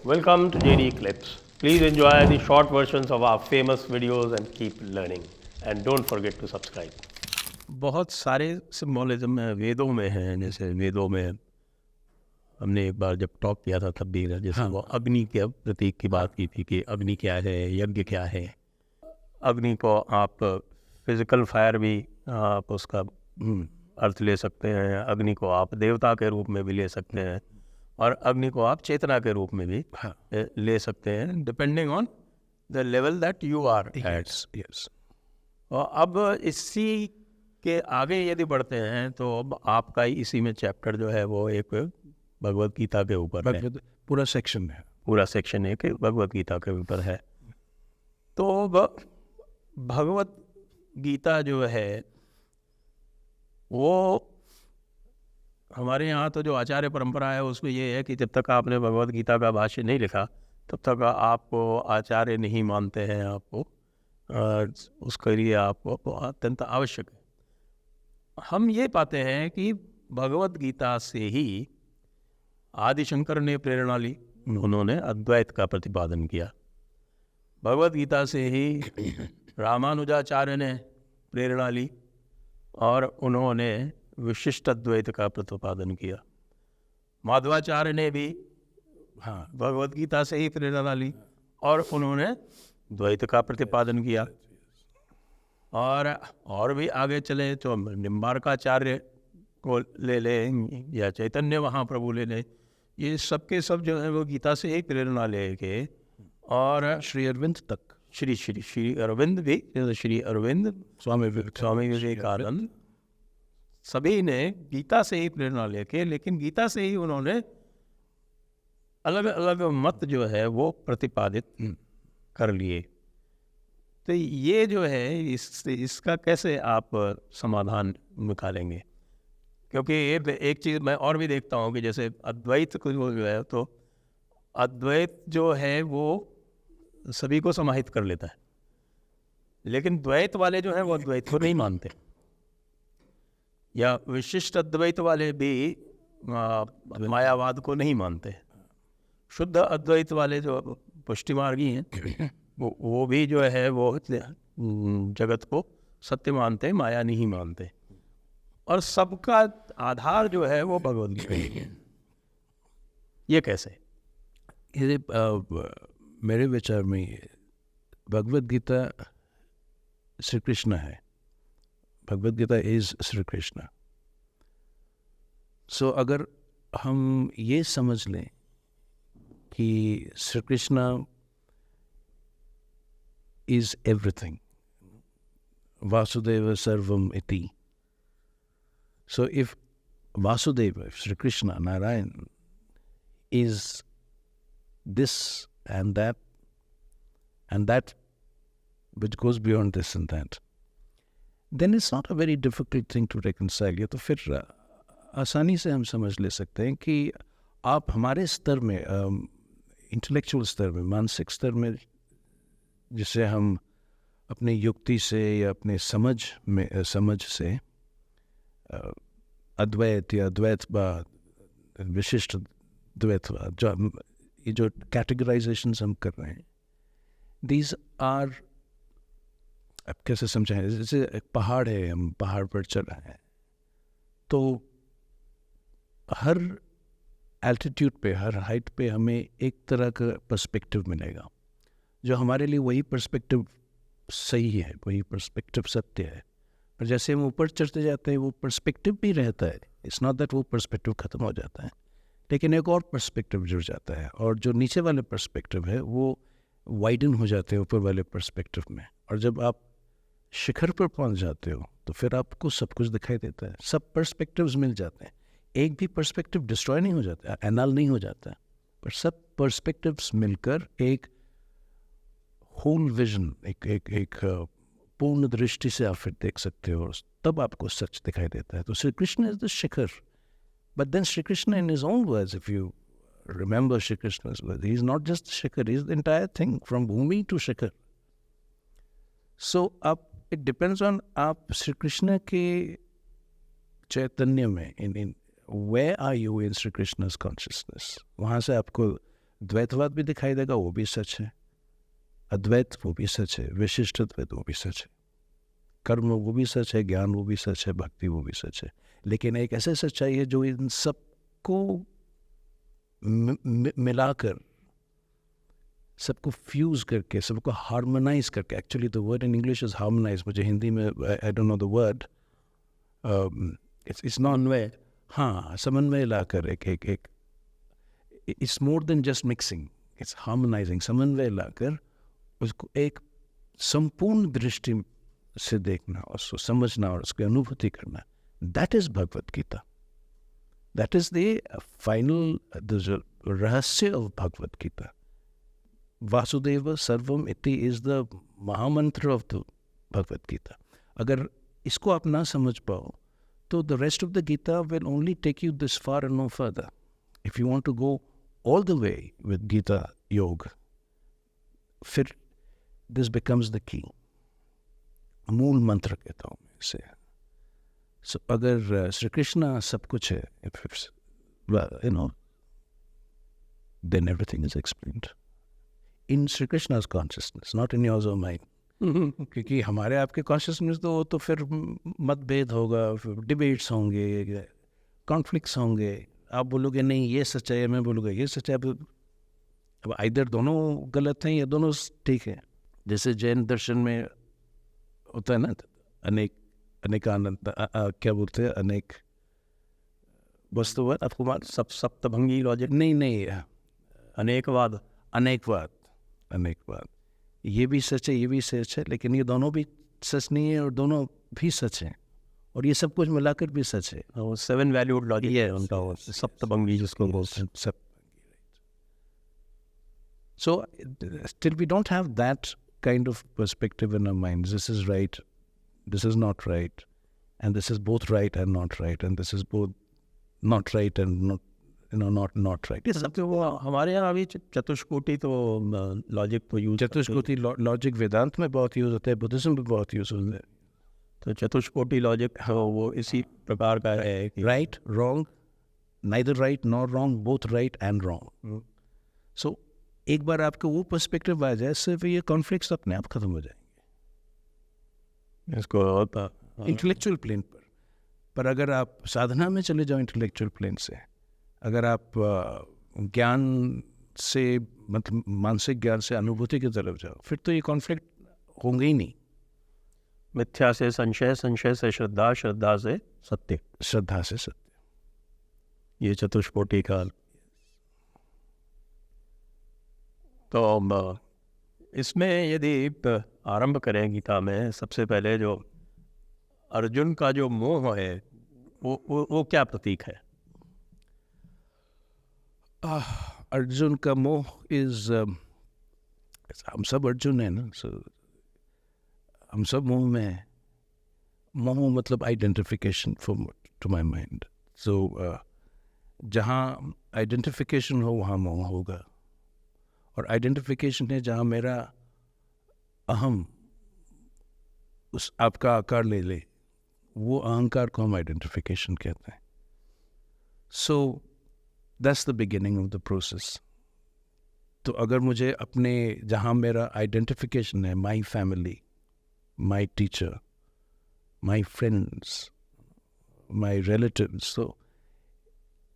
Welcome to JD Clips. Please enjoy the short versions of our famous videos and keep learning. And don't forget to subscribe. बहुत सारे symbolism वेदों में हैं, जैसे वेदों में हमने एक बार जब टॉक किया था तब भी जैसे वो अग्नि के प्रतीक की बात की थी कि अग्नि क्या है, यज्ञ क्या है। अग्नि को आप फिजिकल फायर भी आप उसका अर्थ ले सकते हैं, अग्नि को आप देवता के रूप में भी ले सकते हैं और अग्नि को आप चेतना के रूप में भी ले सकते हैं, depending on the level that you are at. Yes. और अब इसी के आगे यदि बढ़ते हैं तो अब आपका इसी में चैप्टर जो है वो एक भगवत गीता के ऊपर है। पूरा सेक्शन है। पूरा सेक्शन एक भगवत गीता के ऊपर है। तो भगवत गीता जो है वो हमारे यहाँ तो जो आचार्य परंपरा है उसमें ये है कि जब तक आपने भगवत गीता का भाष्य नहीं लिखा तब तक आपको आचार्य नहीं मानते हैं, आपको उसके लिए आपको अत्यंत आवश्यक है। हम ये पाते हैं कि भगवत गीता से ही आदि शंकर ने प्रेरणा ली, उन्होंने अद्वैत का प्रतिपादन किया। भगवत गीता से ही रामानुजाचार्य ने प्रेरणा ली और उन्होंने विशिष्ट अद्वैत का प्रतिपादन किया। माधवाचार्य ने भी भगवत गीता से ही प्रेरणा ली और उन्होंने द्वैत का प्रतिपादन किया। और भी आगे चले तो निम्बार्काचार्य को ले लें या चैतन्य महाप्रभु ले लें, ये सबके सब जो है वो गीता से ही प्रेरणा लेके और श्री अरविंद तक, श्री अरविंद भी, श्री अरविंद, स्वामी विवेकानंद, सभी ने गीता से ही प्रेरणा लेके, लेकिन गीता से ही उन्होंने अलग अलग मत जो है वो प्रतिपादित कर लिए। तो ये जो है इसका कैसे आप समाधान निकालेंगे? क्योंकि एक चीज़ मैं और भी देखता हूँ कि जैसे अद्वैत को जो है तो अद्वैत जो है वो सभी को समाहित कर लेता है, लेकिन द्वैत वाले जो हैं वो अद्वैत को नहीं मानते, या विशिष्ट अद्वैत वाले भी मायावाद को नहीं मानते। शुद्ध अद्वैत वाले जो पुष्टि मार्गी हैं वो भी जो है वो जगत को सत्य मानते, माया नहीं मानते, और सबका आधार जो है वो भगवत गीता है। ये कैसे? ये मेरे विचार में भगवत गीता श्री कृष्ण है। भगवत गीता इज श्री कृष्ण। सो अगर हम ये समझ लें कि श्री कृष्ण इज एवरीथिंग, वासुदेव सर्वम इति, so if Vasudeva, Sri Krishna, Narayan is this and that which goes beyond this and that, then it's not a very difficult thing to reconcile. ये तो फिर आसानी से हम समझ ले सकते हैं कि आप हमारे स्तर में, इंटेलेक्चुअल स्तर में, मानसिक स्तर में, जिसे हम अपनी युक्ति से या अपने समझ से अद्वैत या द्वैतवाद, विशिष्ट द्वैतवाद, ये जो कैटेगराइजेशंस हम कर रहे हैं, दीज आर, अब कैसे समझाएं? जैसे एक पहाड़ है, हम पहाड़ पर चल रहे हैं तो हर एल्टीट्यूड पे, हर हाइट पे हमें एक तरह का पर्सपेक्टिव मिलेगा, जो हमारे लिए वही पर्सपेक्टिव सही है, वही पर्सपेक्टिव सत्य है। पर जैसे हम ऊपर चढ़ते जाते हैं वो पर्सपेक्टिव भी रहता है। इट्स नॉट दैट वो पर्सपेक्टिव ख़त्म हो जाता है, लेकिन एक और पर्सपेक्टिव जुड़ जाता है, और जो नीचे वाले पर्सपेक्टिव है वो वाइडन हो जाते हैं ऊपर वाले पर्सपेक्टिव में। और जब आप शिखर पर पहुंच जाते हो तो फिर आपको सब कुछ दिखाई देता है, सब पर्सपेक्टिव्स मिल जाते हैं। एक भी पर्सपेक्टिव डिस्ट्रॉय नहीं हो जाता, एनल नहीं हो जाता, पर सब पर्सपेक्टिव्स मिलकर एक होल विजन, एक पूर्ण दृष्टि से आप फिर देख सकते हो, तब आपको सच दिखाई देता है। तो Shri Krishna is the shikhar, but then Shri Krishna in his own words, if you remember Shri Krishna's words, he is not just shikhar, he is the entire thing from bhumi to shikhar. So अब इट डिपेंड्स ऑन आप श्री कृष्ण के चैतन्य में, in where are you in Shri Krishna's consciousness, वहाँ से आपको द्वैतवाद भी दिखाई देगा, वो भी सच है, अद्वैत वो भी सच है, विशिष्ट अद्वैत वो भी सच है, कर्म वो भी सच है, ज्ञान वो भी सच है, भक्ति वो भी सच है। लेकिन एक ऐसे सच्चाई है जो इन सबको मिलाकर, सबको फ्यूज करके, सबको हार्मोनाइज करके, actually the word in English is harmonise, मुझे हिंदी में I don't know the word, it's not way, हाँ, समन्वय लाकर एक एक एक it's more than just mixing, it's harmonising, समन्वय लाकर उसको एक संपूर्ण दृष्टि से देखना, उसको समझना और उसकी अनुभूति करना, that is Bhagavad Gita, that is the final रहस्य ऑफ भगवत गीता। वासुदेव सर्वम इति इज द महामंत्र ऑफ द भगवत गीता। अगर इसको आप ना समझ पाओ तो the rest of the Gita will only take you this far and no further. If you want to go all the way with Gita yoga, फिर दिस बिकम्स द की, मूल मंत्र कहता हूँ मैं इसे। So, अगर श्री कृष्ण सब कुछ है, you know, then everything is explained in Sri Krishna's consciousness, not in yours or mine. क्योंकि हमारे आपके कॉन्शियसनेस तो फिर मतभेद होगा, फिर डिबेट्स होंगे, कॉन्फ्लिक्ट्स होंगे, आप बोलोगे नहीं ये सच है, मैं बोलूँगा ये सच है। अब इधर दोनों गलत हैं या दोनों ठीक है। जैसे जैन दर्शन में होता है ना, अनेकानंद, क्या बोलते हैं, अनेक वस्तुवाद, आपको मान सप्तभंगी लॉजिक, नहीं, अनेकवाद, अनेकवाद, ये भी सच है, ये भी सच है, लेकिन ये दोनों भी सच नहीं है और दोनों भी सच हैं, और ये सब कुछ मिलाकर भी सच है। वो 7 वैल्यूड लॉजिक है उनका, वो सप्तभंगी जिसको बोलते हैं, सब। So still we don't have that kind of perspective in our minds. This is right, this is not right, and this is both right and not right, and this is both not right and not, you know, not right. ये सब तो वो हमारे यहाँ अभी चतुष्कोटि तो logic तो use, चतुष्कोटि logic वेदांत में बहुत यूज होता है, बुद्धिज्म में बहुत यूज होता है। तो चतुष्कोटि लॉजिक वो इसी प्रकार का है कि right wrong, neither right nor wrong, both right and wrong. So एक बार आपको वो पर्सपेक्टिव आ जाए, सिर्फ ये कॉन्फ्लिक्ट्स अपने आप खत्म हो जाएंगे इसको होता इंटेलेक्चुअल प्लेन पर अगर आप साधना में चले जाओ इंटेलेक्चुअल प्लेन से, अगर आप ज्ञान से, मतलब मानसिक ज्ञान से अनुभूति की तरफ जाओ, फिर तो ये कॉन्फ्लिक्ट होंगे ही नहीं। मिथ्या से संशय, संशय से श्रद्धा, श्रद्धा से सत्य, श्रद्धा से सत्य, ये चतुष्कोटि का। तो इसमें यदि आरंभ करें गीता में, सबसे पहले जो अर्जुन का जो मोह है वो क्या प्रतीक है? अर्जुन का मोह इज, हम सब अर्जुन है ना, so, हम सब मोह में है। मोह मतलब आइडेंटिफिकेशन टू माय माइंड। सो जहाँ आइडेंटिफिकेशन हो वहाँ मोह होगा, और आइडेंटिफिकेशन है जहाँ मेरा अहम उस आपका आकार ले ले, वो अहंकार को हम आइडेंटिफिकेशन कहते हैं। So that's the beginning of the process. तो अगर मुझे अपने, जहाँ मेरा आइडेंटिफिकेशन है, my family, my teacher, my friends, my relatives, तो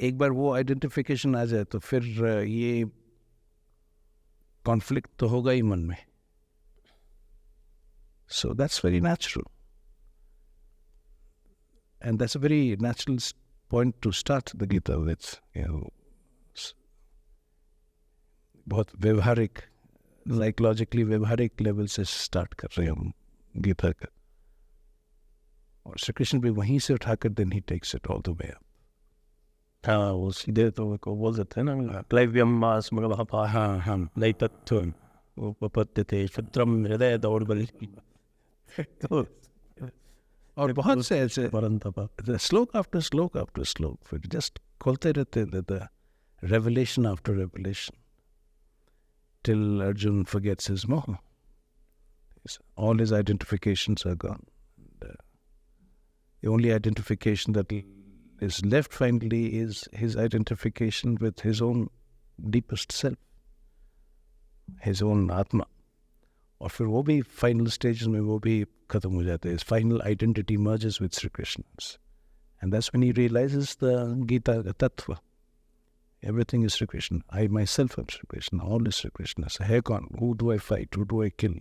एक बार वो आइडेंटिफिकेशन आ जाए तो फिर ये कॉन्फ्लिक्ट तो होगा ही मन में। So that's very natural, and that's a very natural point to start the Gita with. बहुत व्यवहारिक, साइकोलॉजिकली व्यवहारिक लेवल से स्टार्ट कर रहे हैं हम गीता का, और श्री कृष्ण भी वहीं से उठाकर then he takes it all the way up. हाँ, वो सीधे तो को बोल देते हैं ना, क्लैव्यम मास मगवहा, हाँ हाँ, नई तत्व उपपत्ति थे क्षत्रम हृदय दौड़बल। तो और बहुत से ऐसे परंतपा श्लोक आफ्टर श्लोक आफ्टर श्लोक फिर जस्ट खोलते रहते हैं, the revelation after revelation, till Arjun forgets his moha. All his identifications are gone. The only identification that is left finally is his identification with his own deepest self. His own आत्मा, और फिर वो भी final stage में वो भी खत्म हो जाते हैं. Final identity merges with Shri Krishna, and that's when he realises the Gita तत्व. Everything is Sri Krishna. I myself am Sri Krishna. All is Sri Krishna. So, hey, who do I fight? Who do I kill?